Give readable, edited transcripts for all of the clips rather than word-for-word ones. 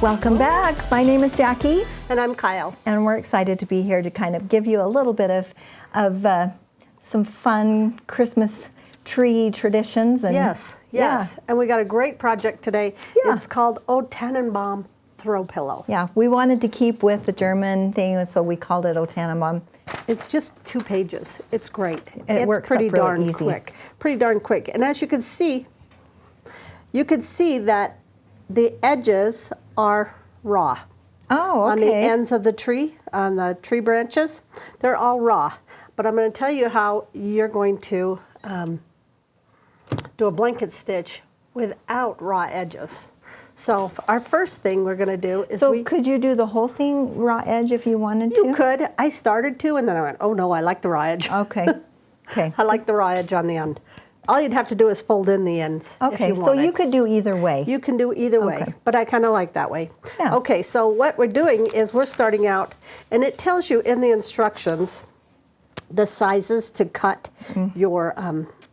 Welcome back. My name is Jackie. And I'm Kyle. And we're excited to be here to kind of give you a little bit of some fun Christmas tree traditions. And yes. And we got a great project today. Yeah. It's called Oh Tannenbaum Throw Pillow. Yeah, we wanted to keep with the German thing, so we called it Oh Tannenbaum. It's just 2 pages. It's great. It works pretty up really darn easy. quick. Pretty darn quick. And as you can see that the edges are raw. Oh, okay. On the ends of the tree, on the tree branches, they're all raw. But I'm going to tell you how you're going to do a blanket stitch without raw edges. So our first thing we're going to do is could you do the whole thing raw edge if you wanted to? You could. I started to, and then I went, oh no, I like the raw edge. Okay. Okay. I like the raw edge on the end. All you'd have to do is fold in the ends. Okay, if you so you could do either way. You can do either way, but I kind of like that way. Yeah. Okay, so what we're doing is we're starting out, and it tells you in the instructions the sizes to cut your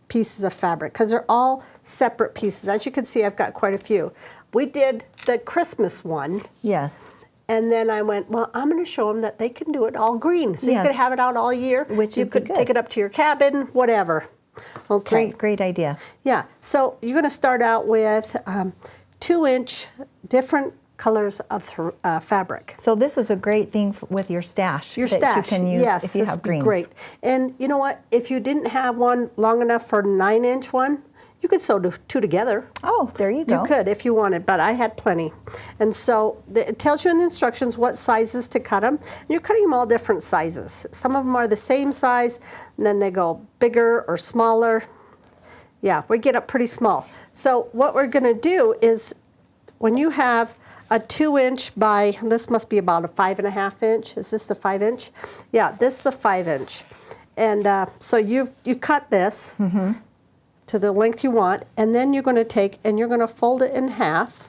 pieces of fabric, because they're all separate pieces. As you can see, I've got quite a few. We did the Christmas one. Yes. And then I went, well, I'm going to show them that they can do it all green. So you could have it out all year. Which you could take it up to your cabin, whatever. Okay. Great idea. Yeah. So you're going to start out with 2-inch different colors of fabric. So this is a great thing with your stash. Your that stash, you can use yes, if you have greens. Great. And you know what? If you didn't have one long enough for a 9-inch one, you could sew 2 together. Oh, there you go. You could if you wanted, but I had plenty. And so it tells you in the instructions what sizes to cut them. And you're cutting them all different sizes. Some of them are the same size, and then they go bigger or smaller. Yeah, we get up pretty small. So what we're going to do is when you have a 2-inch by, this must be about a 5.5 inch. Is this the 5-inch? Yeah, this is a 5-inch. And so you cut this to the length you want, and then you're going to take and you're going to fold it in half,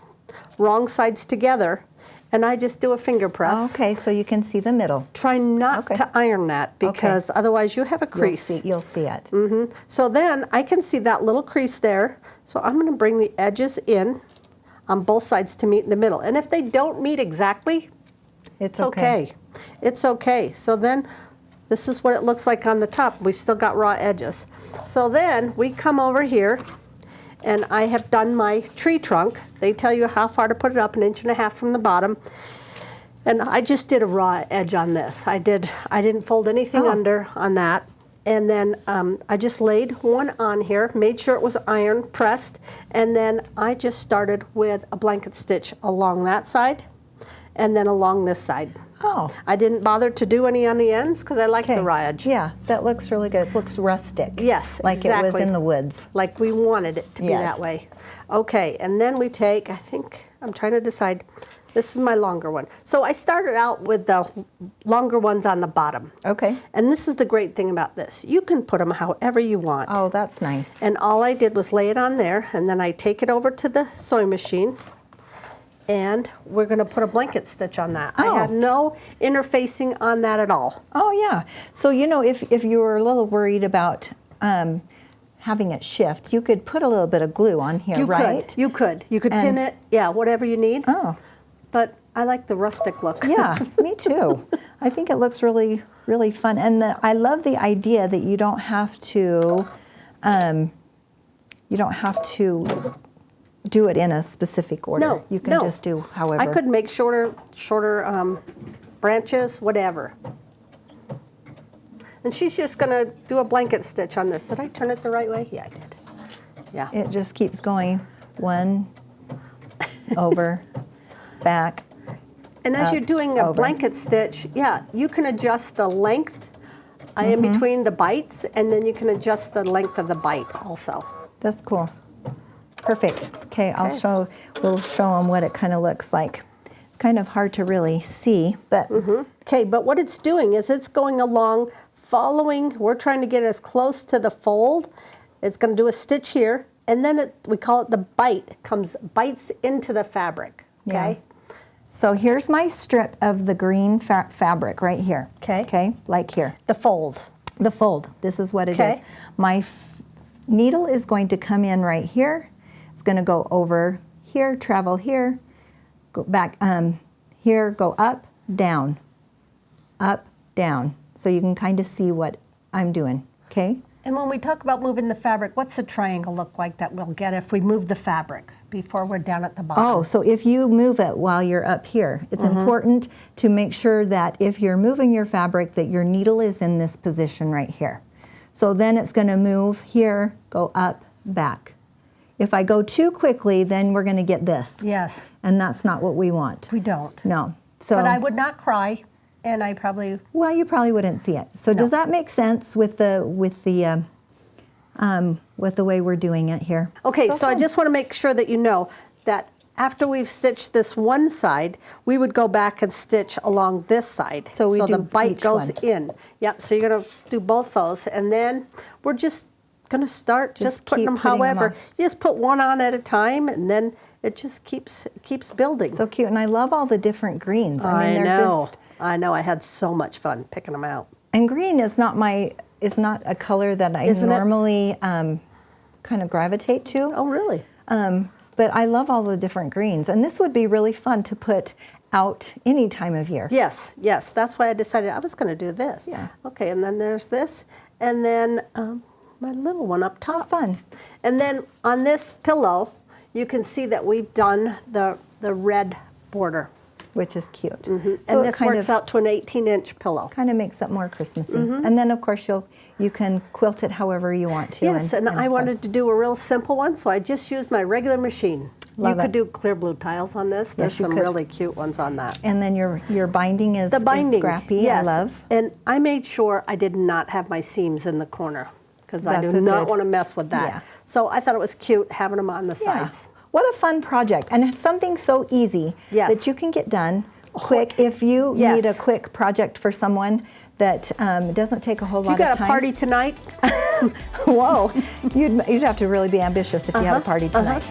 wrong sides together, and I just do a finger press. Okay, so you can see the middle. Try not to iron that, because otherwise you have a crease. You'll see it. So then I can see that little crease there, so I'm going to bring the edges in on both sides to meet in the middle. And if they don't meet exactly, it's okay. It's okay. So then this is what it looks like on the top. We still got raw edges. So then we come over here, and I have done my tree trunk. They tell you how far to put it up, 1.5 inches from the bottom. And I just did a raw edge on this. I didn't fold anything under on that. And then I just laid one on here, made sure it was iron pressed, and then I just started with a blanket stitch along that side and then along this side. Oh. I didn't bother to do any on the ends because I like the raw edge. Yeah, that looks really good. It looks rustic. Yes, like exactly. It was in the woods. Like we wanted it to be that way. Okay, and then we take, I think, I'm trying to decide, this is my longer one. So I started out with the longer ones on the bottom. Okay. And this is the great thing about this. You can put them however you want. Oh, that's nice. And all I did was lay it on there, and then I take it over to the sewing machine, and we're going to put a blanket stitch on that. I have no interfacing on that at all. Oh, yeah. So, you know, if you were a little worried about having it shift, you could put a little bit of glue on here, right? You could. You could pin it, whatever you need. Oh. But I like the rustic look. Yeah, me too. I think it looks really, really fun. And I love the idea that you don't have to, do it in a specific order. No, you can just do however. I could make shorter branches, whatever. And she's just going to do a blanket stitch on this. Did I turn it the right way? Yeah, I did. Yeah. It just keeps going one, over, back. And as you're doing a blanket stitch, you can adjust the length in between the bites, and then you can adjust the length of the bite also. That's cool. Perfect. Okay, we'll show them what it kind of looks like. It's kind of hard to really see, but. Okay, but what it's doing is it's going along, following, we're trying to get as close to the fold. It's going to do a stitch here, and then we call it the bite, bites into the fabric, okay? Yeah. So here's my strip of the green fabric right here. Okay, like here. The fold. The fold, this is what it is. My needle is going to come in right here. It's going to go over here, travel here, go back, here, go up, down, so you can kind of see what I'm doing, okay? And when we talk about moving the fabric, what's the triangle look like that we'll get if we move the fabric before we're down at the bottom? Oh, so if you move it while you're up here, it's important to make sure that if you're moving your fabric that your needle is in this position right here. So then it's going to move here, go up, back. If I go too quickly, then we're going to get this. Yes. And that's not what we want. We don't. No. So, but I would not cry, and I probably... Well, you probably wouldn't see it. So does that make sense with the way we're doing it here? Okay, so I just want to make sure that you know that after we've stitched this one side, we would go back and stitch along this side. So the bite each goes one. in. Yep, so you're going to do both those, and then we're just going to start just putting them however. You just put one on at a time, and then it just keeps building. So cute, and I love all the different greens. I mean, know. I know. I had so much fun picking them out. And green is not a color that I normally kind of gravitate to. Oh, really? But I love all the different greens, and this would be really fun to put out any time of year. Yes, yes. That's why I decided I was going to do this. Yeah. Okay, and then there's this, and then my little one up top. Fun. And then on this pillow, you can see that we've done the red border. Which is cute. So and this works out to an 18-inch pillow. Kind of makes it more Christmassy. And then, of course, you can quilt it however you want to. Yes, and I wanted to do a real simple one, so I just used my regular machine. Love you could it. do clear blue tiles on this. There's some really cute ones on that. And then your binding is, The binding, is scrappy. yes. I love. And I made sure I did not have my seams in the corner because I do That's not good. want to mess with that. Yeah. So I thought it was cute having them on the sides. What a fun project. And it's something so easy that you can get done quick. If you need a quick project for someone that doesn't take a whole lot of time. You got a party tonight? Whoa. You'd have to really be ambitious if you had a party tonight.